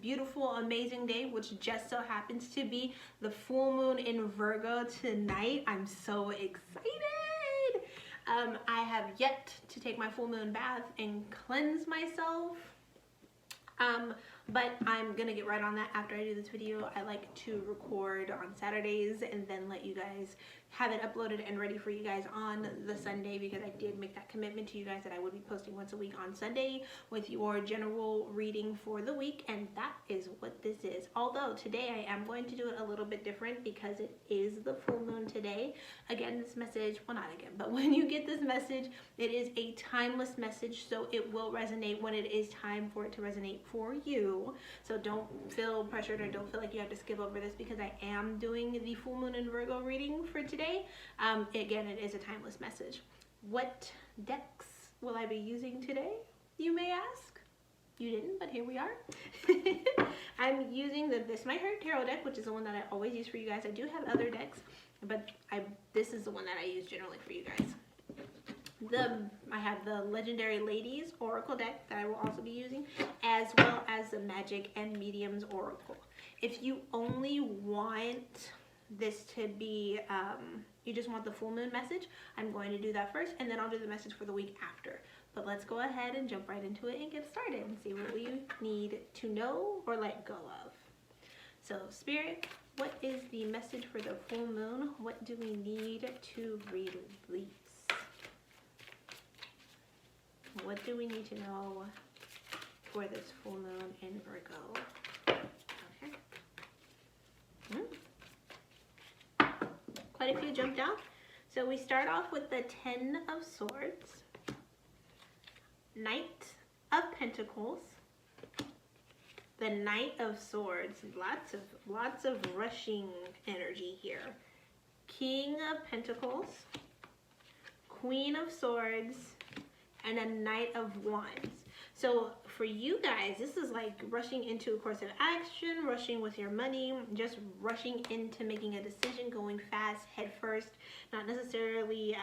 beautiful, amazing day, which just so happens to be the full moon in Virgo tonight. I'm so excited. I have yet to take my full moon bath and cleanse myself. But I'm gonna get right on that after I do this video. I like to record on Saturdays and then let you guys have it uploaded and ready for you guys on the Sunday, because I did make that commitment to you guys that I would be posting once a week on Sunday with your general reading for the week, and that is what this is. Although today I am going to do it a little bit different because it is the full moon today. Again, this message, well, not again, but when you get this message, it is a timeless message, so it will resonate when it is time for it to resonate for you. So don't feel pressured or don't feel like you have to skip over this, because I am doing the full moon in Virgo reading for today. Again, it is a timeless message. What decks will I be using today, you may ask? You didn't, but here we are. I'm using the This Might Hurt Tarot deck, which is the one that I always use for you guys. I do have other decks, but this is the one that I use generally for you guys. I have the Legendary Ladies Oracle deck that I will also be using, as well as the Magic and Mediums Oracle. If you only want this to be, you just want the full moon message, I'm going to do that first, and then I'll do the message for the week after. But let's go ahead and jump right into it and get started and see what we need to know or let go of. So Spirit, what is the message for the full moon? What do we need to release? What do we need to know for this full moon in Virgo? Okay. Quite a few jumped out. So we start off with the Ten of Swords, Knight of Pentacles, the Knight of Swords, lots of rushing energy here, King of Pentacles, Queen of Swords, and a Knight of Wands. So for you guys, this is like rushing into a course of action, rushing with your money, just rushing into making a decision, going fast, head first, not necessarily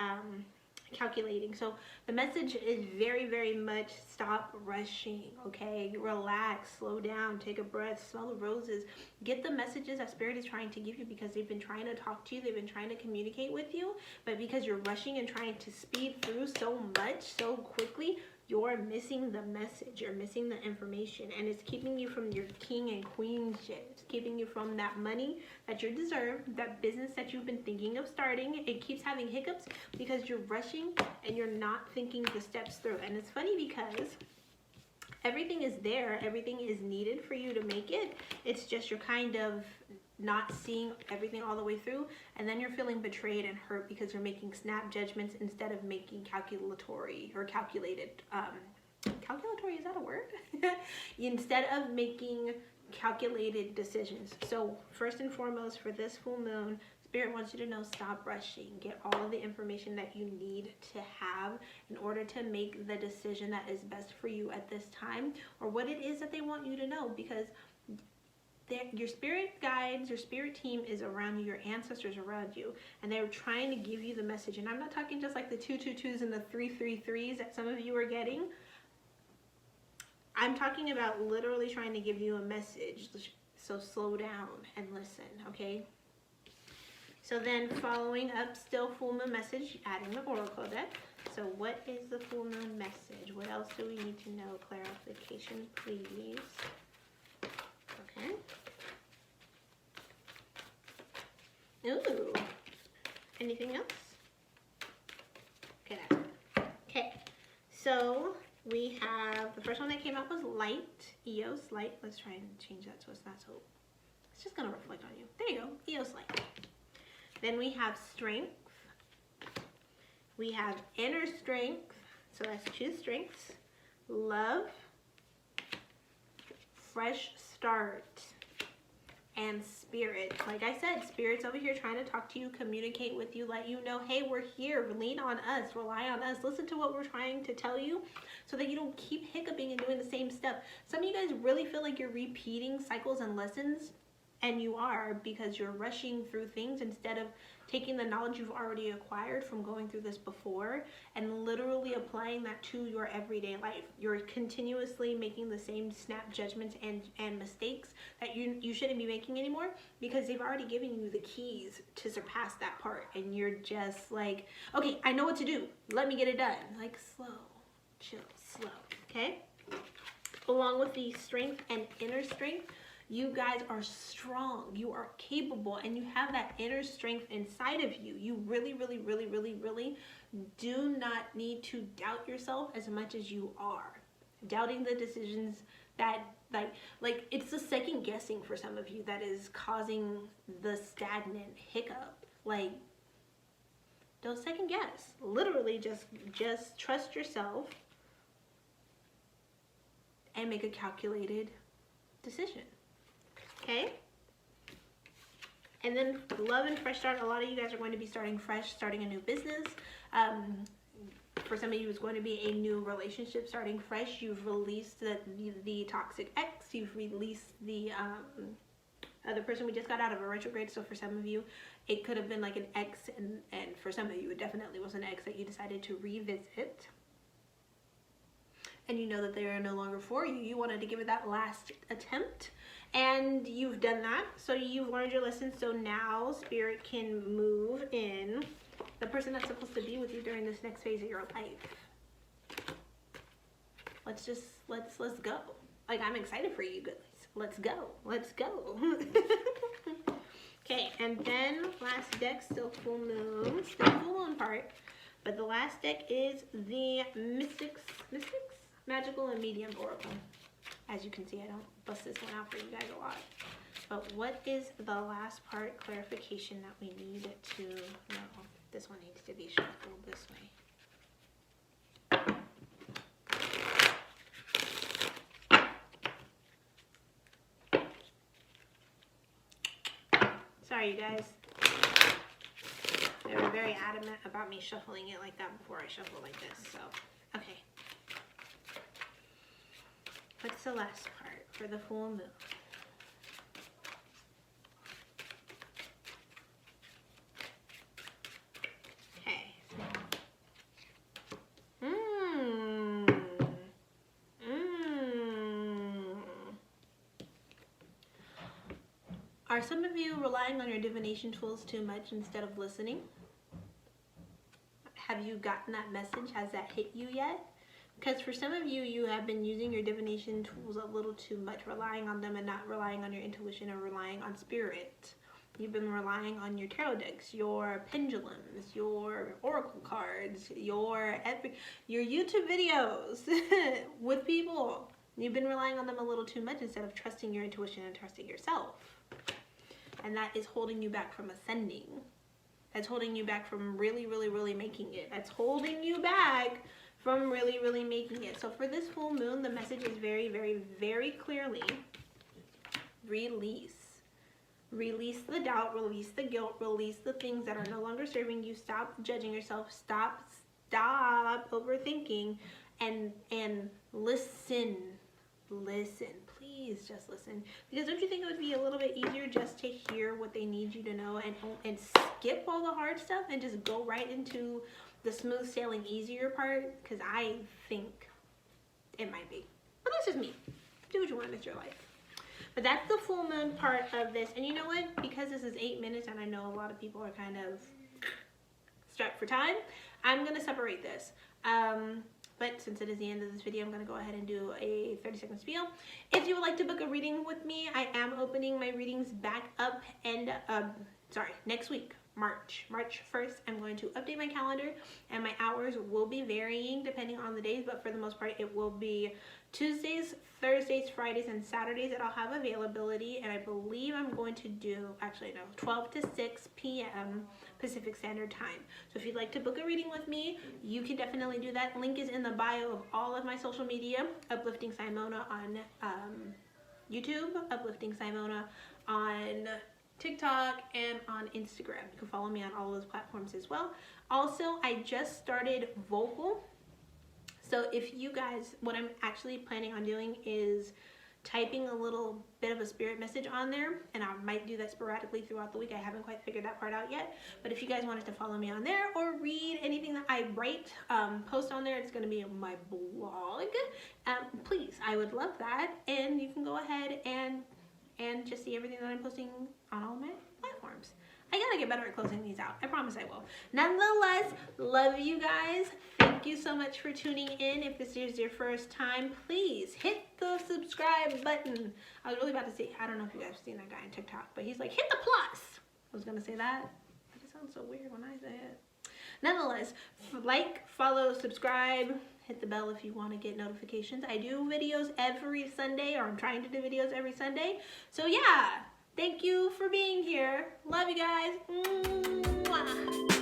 calculating. So the message is very, very much stop rushing, okay? Relax, slow down, take a breath, smell the roses. Get the messages that Spirit is trying to give you, because they've been trying to talk to you, they've been trying to communicate with you, but because you're rushing and trying to speed through so much, so quickly, you're missing the message, you're missing the information, and it's keeping you from your king and queen shit. It's keeping you from that money that you deserve, that business that you've been thinking of starting. It keeps having hiccups because you're rushing and you're not thinking the steps through. And it's funny because everything is there, everything is needed for you to make it. It's just you're kind of not seeing everything all the way through, and then you're feeling betrayed and hurt because you're making snap judgments instead of making calculatory or calculated, calculatory, is that a word? Instead of making calculated decisions. So first and foremost, for this full moon, Spirit wants you to know, stop rushing. Get all of the information that you need to have in order to make the decision that is best for you at this time, or what it is that they want you to know, because your spirit guides, your spirit team is around you, your ancestors around you, and they're trying to give you the message. And I'm not talking just like the 222s and the 333s that some of you are getting. I'm talking about literally trying to give you a message. So slow down and listen, okay? So then following up, still full moon message, adding the oracle deck. So what is the full moon message? What else do we need to know? Clarification, please. Okay. Ooh. Anything else? Okay. So we have, the first one that came up was light, Eos light. Let's try and change that so it's not so, it's just gonna reflect on you. There you go, Eos light. Then we have strength. We have inner strength. So that's two strengths. Love, fresh start, and spirit. Like I said, Spirit's over here trying to talk to you, communicate with you, let you know, hey, we're here, lean on us, rely on us, listen to what we're trying to tell you, so that you don't keep hiccuping and doing the same stuff. Some of you guys really feel like you're repeating cycles and lessons, And you are, because you're rushing through things instead of taking the knowledge you've already acquired from going through this before and literally applying that to your everyday life. You're continuously making the same snap judgments and mistakes that you shouldn't be making anymore, because they've already given you the keys to surpass that part. And you're just like, okay, I know what to do. Let me get it done. Like, slow, chill, slow, okay? Along with the strength and inner strength, you guys are strong, you are capable, and you have that inner strength inside of you. You really, really, really, really, really do not need to doubt yourself as much as you are. Doubting the decisions that, like it's the second guessing for some of you that is causing the stagnant hiccup. Like, don't second guess. Literally just trust yourself and make a calculated decision. Okay? And then love and fresh start. A lot of you guys are going to be starting fresh, starting a new business. For some of you, it's going to be a new relationship starting fresh. You've released the toxic ex. You've released the other person. We just got out of a retrograde. So for some of you, it could have been like an ex. And for some of you, it definitely was an ex that you decided to revisit. And you know that they are no longer for you. You wanted to give it that last attempt. And you've done that, so you've learned your lesson. So now Spirit can move in the person that's supposed to be with you during this next phase of your life. Let's go. Like, I'm excited for you guys. Let's go. Okay, and then last deck, still full moon part, but the last deck is the Mystics, Magical and Medium Oracle. As you can see, I don't bust this one out for you guys a lot. But what is the last part clarification that we need to know? This one needs to be shuffled this way. Sorry, you guys. They were very adamant about me shuffling it like that before I shuffle like this. So, okay. What's the last part for the full moon? Okay. Are some of you relying on your divination tools too much instead of listening? Have you gotten that message? Has that hit you yet? Because for some of you, you have been using your divination tools a little too much, relying on them and not relying on your intuition or relying on spirit. You've been relying on your tarot decks, your pendulums, your oracle cards, your YouTube videos with people. You've been relying on them a little too much instead of trusting your intuition and trusting yourself. And that is holding you back from ascending. That's holding you back from really, really, really making it. That's holding you back from really, really making it. So for this full moon, the message is very, very, very clearly release. Release the doubt, release the guilt, release the things that are no longer serving you. Stop judging yourself. Stop overthinking, and listen. Please just listen. Because don't you think it would be a little bit easier just to hear what they need you to know and skip all the hard stuff and just go right into the smooth sailing easier part? Because I think it might be. But that's just me. Do what you want with your life. But that's the full moon part of this. And you know what? Because this is 8 minutes and I know a lot of people are kind of strapped for time, I'm going to separate this. But since it is the end of this video, I'm going to go ahead and do a 30-second spiel. If you would like to book a reading with me, I am opening my readings back up next week. March 1st, I'm going to update my calendar, and my hours will be varying depending on the days, but for the most part it will be Tuesdays, Thursdays, Fridays, and Saturdays that I'll have availability. And I believe I'm going to do, 12 to 6 p.m. Pacific Standard Time. So if you'd like to book a reading with me, you can definitely do that. Link is in the bio of all of my social media. Uplifting Simona on YouTube, Uplifting Simona on TikTok, and on Instagram. You can follow me on all of those platforms as well. Also, I just started Vocal. So if you guys, what I'm actually planning on doing is typing a little bit of a spirit message on there, and I might do that sporadically throughout the week. I haven't quite figured that part out yet, but if you guys wanted to follow me on there or read anything that I write, post on there, it's going to be on my blog. Please, I would love that, and you can go ahead and just see everything that I'm posting on all my platforms. I gotta get better at closing these out. I promise I will. Nonetheless, love you guys. Thank you so much for tuning in. If this is your first time, please hit the subscribe button. I was really about to say, I don't know if you guys have seen that guy on TikTok, but he's like, hit the plus. I was gonna say that, but it sounds so weird when I say it. Nonetheless, like, follow, subscribe, hit the bell if you want to get notifications. I do videos every Sunday, or I'm trying to do videos every Sunday. So yeah. Thank you for being here. Love you guys. Mwah.